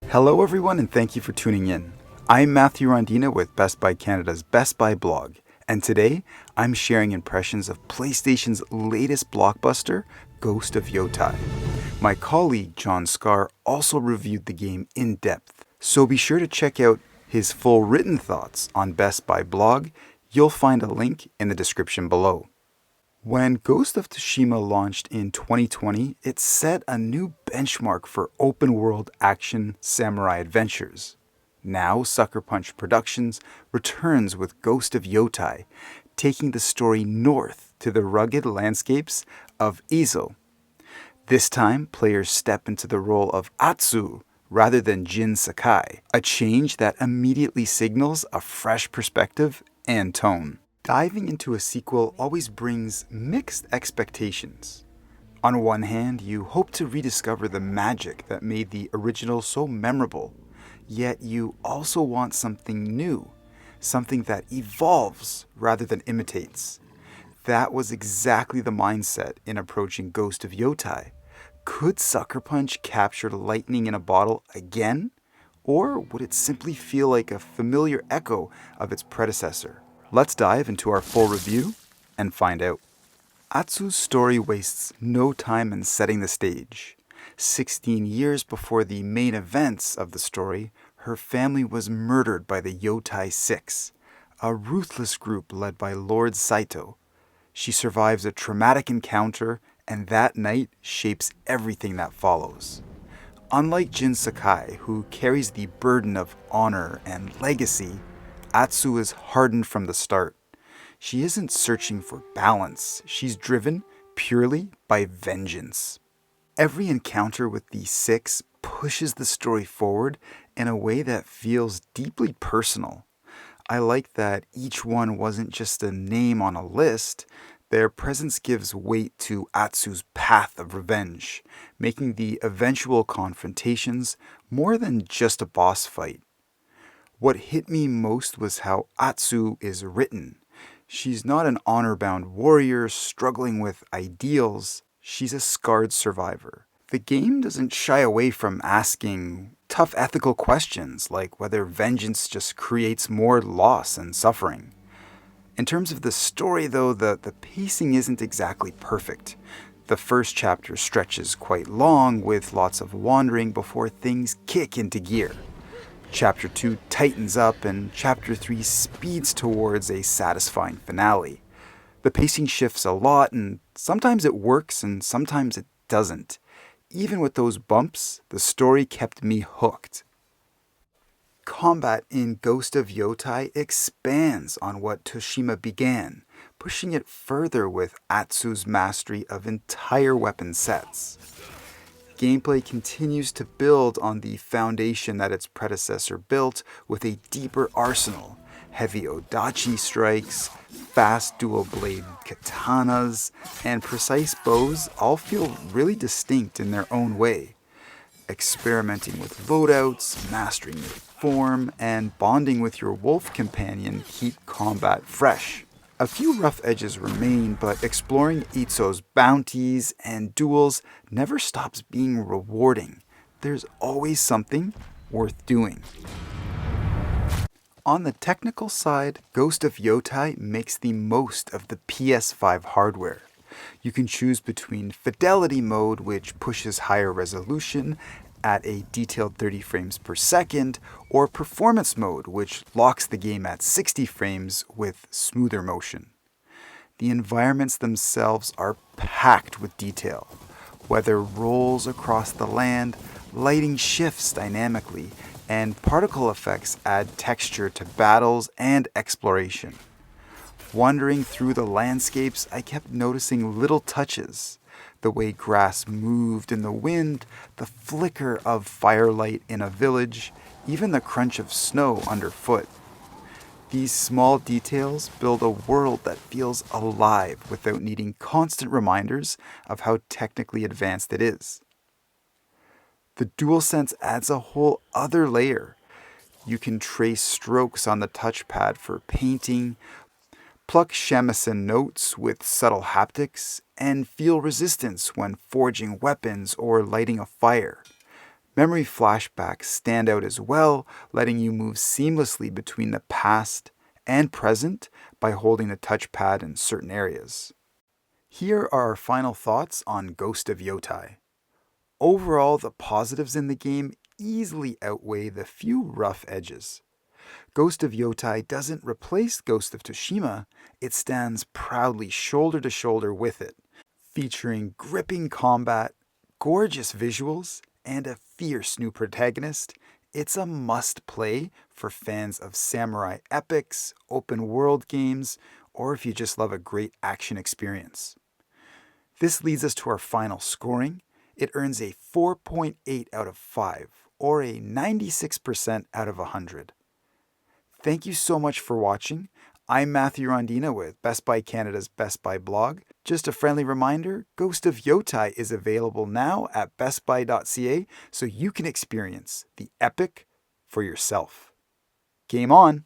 Hello everyone and thank you for tuning in. I'm Matthew Rondina with Best Buy Canada's Best Buy blog, and today I'm sharing impressions of PlayStation's latest blockbuster, Ghost of Yōtei. My colleague John Scar also reviewed the game in depth, so be sure to check out his full written thoughts on Best Buy blog. You'll find a link in the description below. When Ghost of Tsushima launched in 2020, it set a new benchmark for open-world action samurai adventures. Now, Sucker Punch Productions returns with Ghost of Yōtei, taking the story north to the rugged landscapes of Izo. This time, players step into the role of Atsu rather than Jin Sakai, a change that immediately signals a fresh perspective and tone. Diving into a sequel always brings mixed expectations. On one hand, you hope to rediscover the magic that made the original so memorable, yet you also want something new, something that evolves rather than imitates. That was exactly the mindset in approaching Ghost of Yōtei. Could Sucker Punch capture lightning in a bottle again? Or would it simply feel like a familiar echo of its predecessor? Let's dive into our full review and find out. Atsu's story wastes no time in setting the stage. 16 years before the main events of the story, her family was murdered by the Yōtei Six, a ruthless group led by Lord Saito. She survives a traumatic encounter, and that night shapes everything that follows. Unlike Jin Sakai, who carries the burden of honor and legacy, Atsu is hardened from the start. She isn't searching for balance. She's driven purely by vengeance. Every encounter with the Six pushes the story forward in a way that feels deeply personal. I like that each one wasn't just a name on a list. Their presence gives weight to Atsu's path of revenge, making the eventual confrontations more than just a boss fight. What hit me most was how Atsu is written. She's not an honor-bound warrior struggling with ideals. She's a scarred survivor. The game doesn't shy away from asking tough ethical questions, like whether vengeance just creates more loss and suffering. In terms of the story, though, the pacing isn't exactly perfect. The first chapter stretches quite long, with lots of wandering before things kick into gear. Chapter 2 tightens up, and Chapter 3 speeds towards a satisfying finale. The pacing shifts a lot, and sometimes it works and sometimes it doesn't. Even with those bumps, the story kept me hooked. Combat in Ghost of Yōtei expands on what Tsushima began, pushing it further with Atsu's mastery of entire weapon sets. Gameplay continues to build on the foundation that its predecessor built with a deeper arsenal. Heavy odachi strikes, fast dual-blade katanas, and precise bows all feel really distinct in their own way. Experimenting with loadouts, mastering your form, and bonding with your wolf companion keep combat fresh. A few rough edges remain, but exploring Izo's bounties and duels never stops being rewarding. There's always something worth doing. On the technical side, Ghost of Yōtei makes the most of the PS5 hardware. You can choose between Fidelity Mode, which pushes higher resolution at a detailed 30 frames per second, or Performance Mode, which locks the game at 60 frames with smoother motion. The environments themselves are packed with detail. Weather rolls across the land, lighting shifts dynamically, and particle effects add texture to battles and exploration. Wandering through the landscapes, I kept noticing little touches. The way grass moved in the wind, the flicker of firelight in a village, even the crunch of snow underfoot. These small details build a world that feels alive without needing constant reminders of how technically advanced it is. The DualSense adds a whole other layer. You can trace strokes on the touchpad for painting, Pluck shamisen notes with subtle haptics, and feel resistance when forging weapons or lighting a fire. Memory flashbacks stand out as well, letting you move seamlessly between the past and present by holding the touchpad in certain areas. Here are our final thoughts on Ghost of Yōtei. Overall, the positives in the game easily outweigh the few rough edges. Ghost of Yōtei doesn't replace Ghost of Tsushima, it stands proudly shoulder to shoulder with it, featuring gripping combat, gorgeous visuals, and a fierce new protagonist. It's a must-play for fans of samurai epics, open-world games, or if you just love a great action experience. This leads us to our final scoring. It earns a 4.8 out of 5, or a 96% out of 100. Thank you so much for watching. I'm Matthew Rondina with Best Buy Canada's Best Buy blog. Just a friendly reminder, Ghost of Yōtei is available now at bestbuy.ca so you can experience the epic for yourself. Game on!